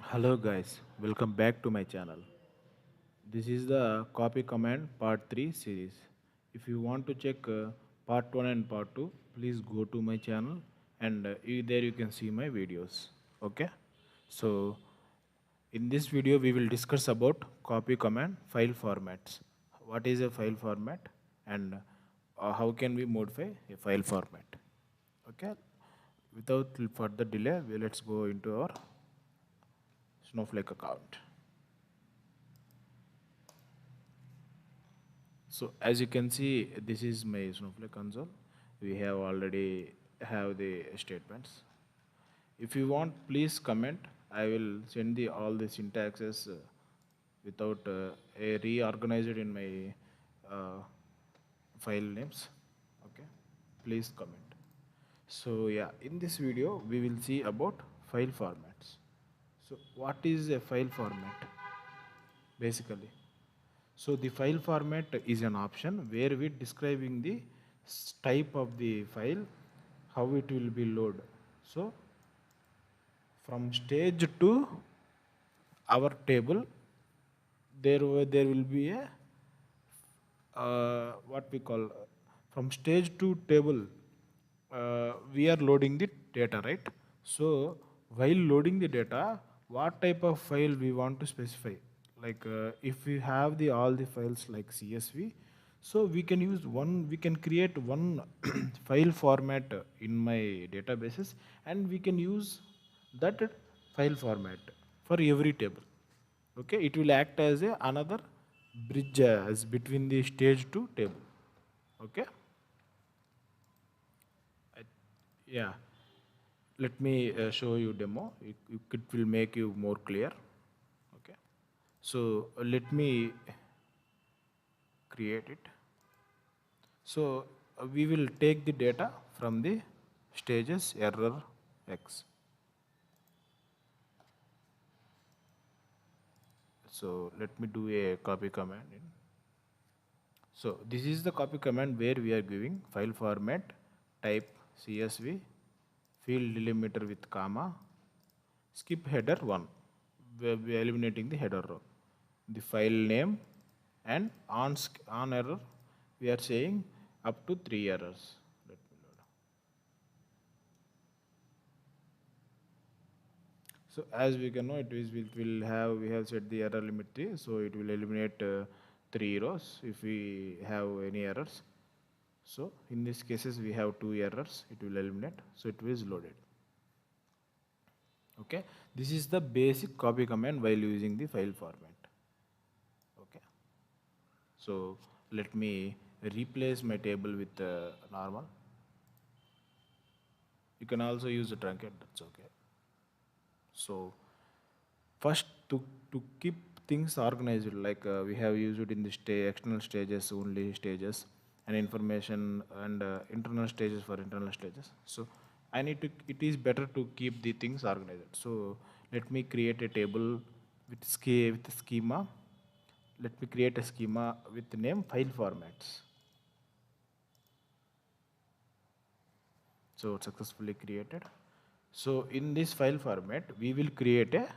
Hello guys, welcome back to my channel. This is the copy command part 3 series. If you want to check part 1 and part 2, please go to my channel and there you can see my videos. Okay? So in this video we will discuss about copy command file formats. What is a file format and how can we modify a file format. Okay? Without further delay, let's go into our Snowflake account. So as you can see, this is my Snowflake console. We have already have the statements. If you want, please comment. I will send the all the syntaxes without a reorganized in my uh, file names. Okay, please comment. So yeah, in this video we will see about file formats. So what is a file format? Basically, so the file format is an option where we describing the type of the file, how it will be loaded. So from stage to our table, there will be a what we call from stage to table. We are loading the data, right? So while loading the data, what type of file we want to specify? Like if we have the all the files like CSV, so we can use one. We can create one file format in my databases, and we can use that file format for every table. Okay, it will act as a another bridge as between the stage to table. Okay. I, yeah, let me show you demo. It will make you more clear. Okay, so let me create it. So we will take the data from the stages error x. So let me do a copy command in. So this is the copy command where we are giving file format, type CSV, field delimiter with comma, skip header 1. We are eliminating the header row. The file name and on error we are saying up to 3 errors. Let me load. So as we can know, it will have we have set the error limit 3, so it will eliminate 3 rows if we have any errors. So in these cases we have 2 errors, it will eliminate, so it is loaded. Okay, this is the basic copy command while using the file format. Okay, so let me replace my table with normal. You can also use the trunket, that's okay. So first to keep things organized, like we have used it in the external stages only stages and information and internal stages for internal stages. So I need to, it is better to keep the things organized. So let me create a table with schema. Let me create a schema with the name file formats. So successfully created. So in this file format, we will create a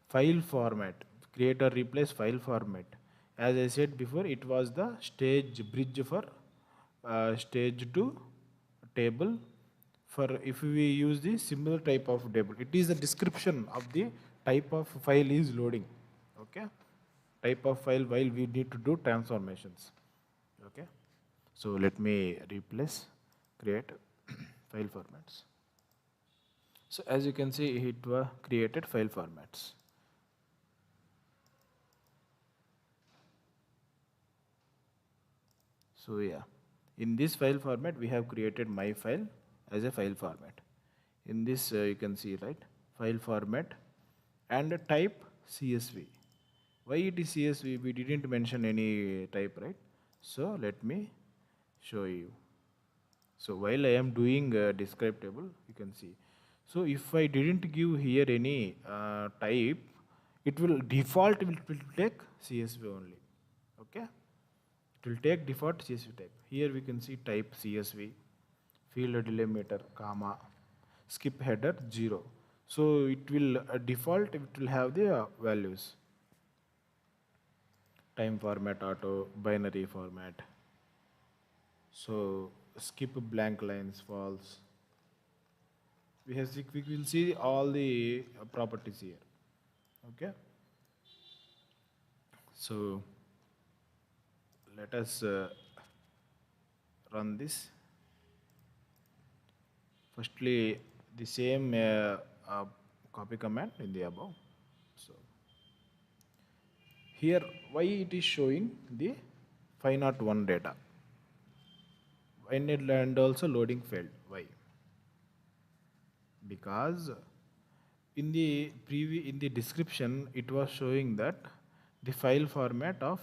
file format, create or replace file format. As I said before, it was the stage bridge for stage to table. For if we use the similar type of table, it is the description of the type of file is loading. Okay, type of file while we need to do transformations. Okay, so let me replace, create file formats. So as you can see, it was created file formats. So yeah, in this file format, we have created my file as a file format. In this, you can see, right, file format and type CSV. Why it is CSV? We didn't mention any type, right? So let me show you. So while I am doing describe table, you can see. So if I didn't give here any type, it will default will take CSV only. Okay, it will take default CSV type. Here we can see type CSV, field delimiter, comma, skip header 0. So it will default, it will have the values, time format, auto, binary format. So skip blank lines, false. We will see all the properties here. Okay. So let us run this. Firstly, the same copy command in the above. So here, why it is showing the 501 data and also loading failed. Why? Because in the description it was showing that the file format of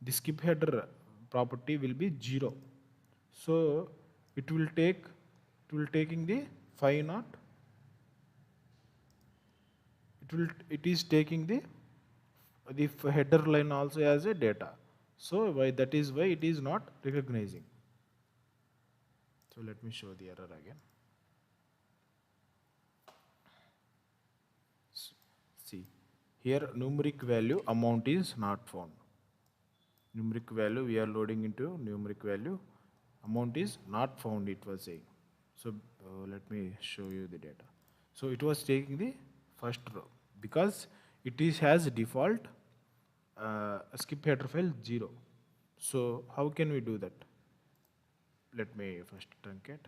the skip header property will be 0. So it will taking the 5 not, it is taking the header line also as a data. So why, that is why it is not recognizing. So let me show the error again. See, here numeric value amount is not found. Numeric value we are loading into numeric value, amount is not found, it was saying. So let me show you the data. So it was taking the first row because it is has default skip header file 0. So how can we do that? Let me first truncate.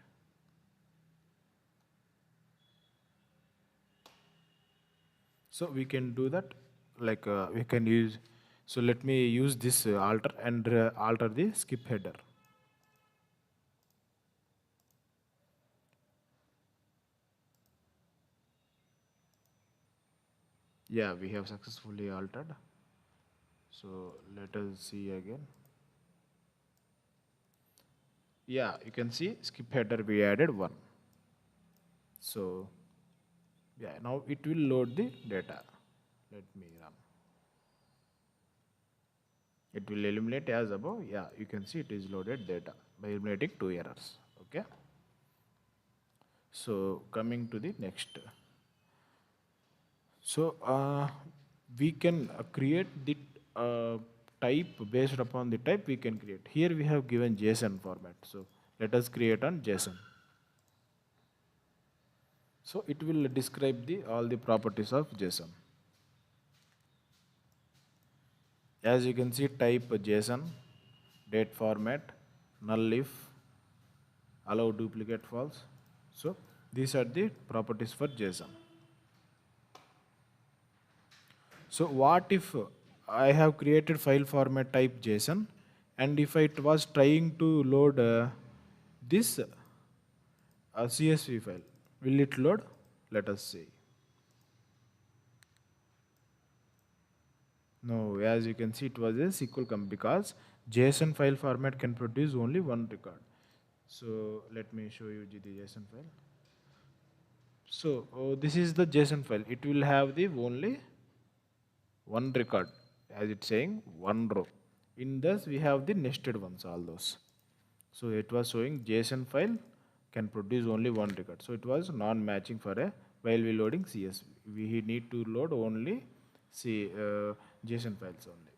So we can do that, like we can use, so let me use this alter and alter the skip header. Yeah, we have successfully altered. So let us see again. Yeah, you can see skip header we added 1. So yeah, now it will load the data. Let me run. It will eliminate as above. Yeah, you can see it is loaded data by eliminating 2 errors. Okay. So coming to the next. So we can create the type based upon the type we can create. Here we have given JSON format. So let us create on JSON. So it will describe the all the properties of JSON. As you can see, type JSON, date format, null if, allow duplicate false. So these are the properties for JSON. So what if I have created file format type JSON, and if it was trying to load this CSV file, will it load? Let us see. No, as you can see, it was a SQL because JSON file format can produce only one record. So let me show you the JSON file. So this is the JSON file. It will have the only one record, as it's saying one row. In this we have the nested ones, all those. So it was showing JSON file can produce only one record. So it was non-matching for a while we loading CSV. We need to load only JSON files only.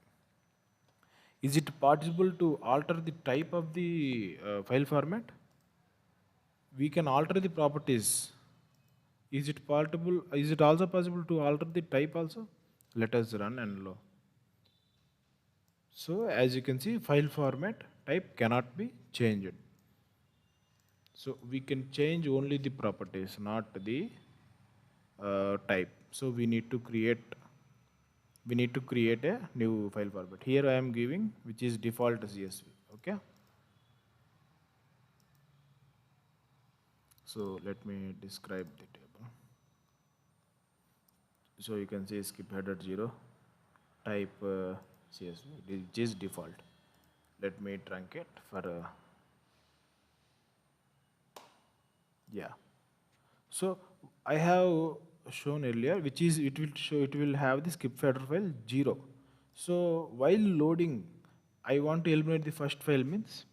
Is it possible to alter the type of the file format? We can alter the properties. Is it possible? Is it also possible to alter the type also? Let us run and load. So as you can see, file format type cannot be changed. So we can change only the properties, not the type. So we need to create a new file format. Here I am giving which is default CSV. Okay. So let me describe the table. So you can see skip header 0, type CSV, which is default. Let me truncate for yeah. So I have shown earlier, which is it will have the skip header file 0. So while loading, I want to eliminate the first file means,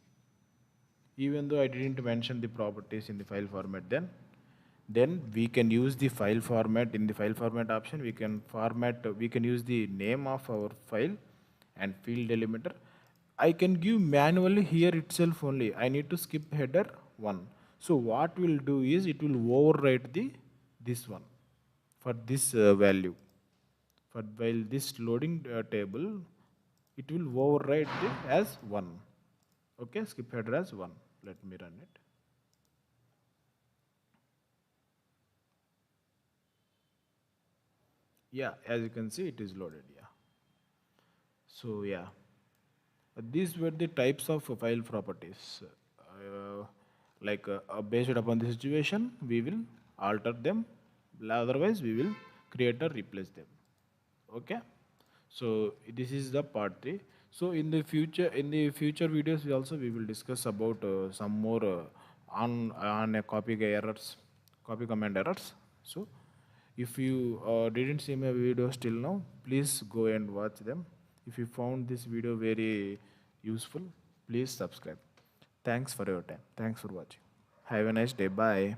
even though I didn't mention the properties in the file format then, Then we can use the file format. In the file format option, we can use the name of our file and field delimiter. I can give manually here itself only. I need to skip header 1. So what we'll do is it will overwrite the this one for this value. For while this loading table, it will overwrite it as 1. Okay, skip header as 1. Let me run it. Yeah, as you can see, it is loaded. Yeah. So yeah, these were the types of file properties. Based upon the situation, we will alter them. Otherwise, we will create or replace them. Okay. So this is the part 3. So in the future videos, we will discuss about some more on copy errors, copy command errors. So if you didn't see my videos till now, please go and watch them. If you found this video very useful, please subscribe. Thanks for your time. Thanks for watching. Have a nice day. Bye.